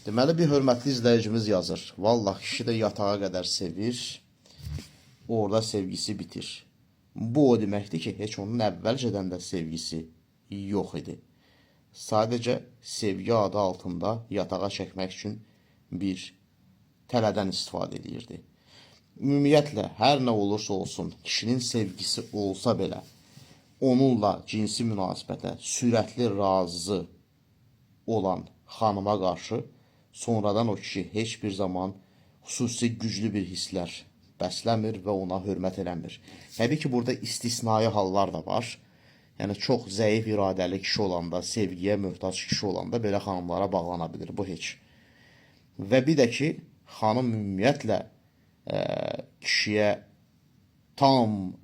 Deməli, bir hörmətli izləyicimiz yazır. Vallahi kişi də yatağa qədər sevir, orada sevgisi bitir. Bu o deməkdir ki, heç onun əvvəlcədən də sevgisi yox idi. Sadəcə sevgi adı altında yatağa çəkmək üçün bir tələdən istifadə edirdi. Ümumiyyətlə, hər nə olursa olsun, kişinin sevgisi olsa belə, onunla cinsi münasibətə sürətli razı olan xanıma qarşı sonradan o kişi heç bir zaman xüsusi güclü bir hisslər bəsləmir və ona hörmət eləmir. Təbii ki, burada istisnai hallar da var. Yəni, çox zəif iradəli kişi olanda, sevgiyə möhtac kişi olanda belə xanımlara bağlana bilir. Bu heç. Və bir də ki, xanım ümumiyyətlə kişiyə tam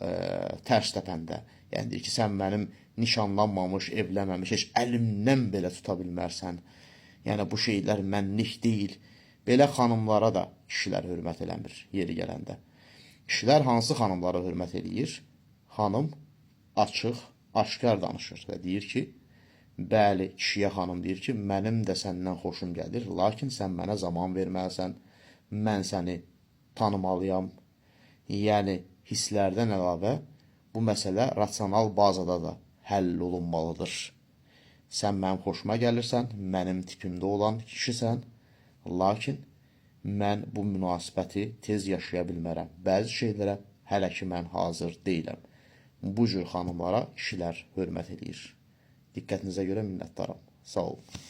tərs təpəndə, yəni deyir ki, sən mənim nişanlanmamış, evlənməmiş, heç əlimdən belə tuta bilmərsən. Yəni, bu şeylər mənlik deyil. Belə xanımlara da kişilər hörmət eləmir yeri gələndə. Kişilər hansı xanımlara hörmət eləyir? Xanım açıq, aşkar danışır və deyir ki, bəli, kişiyə xanım deyir ki, mənim də səndən xoşum gəlir, lakin sən mənə zaman verməlisən, mən səni tanımalıyam. Yəni, hisslərdən əlavə bu məsələ rasional bazada da həll olunmalıdır. Sən mənim xoşuma gəlirsən, mənim tipimdə olan kişisən, lakin mən bu münasibəti tez yaşaya bilmərəm. Bəzi şeylərə hələ ki mən hazır deyiləm. Bu cür xanımlara kişilər hörmət edir. Diqqətinizə görə minnətdaram. Sağ olun.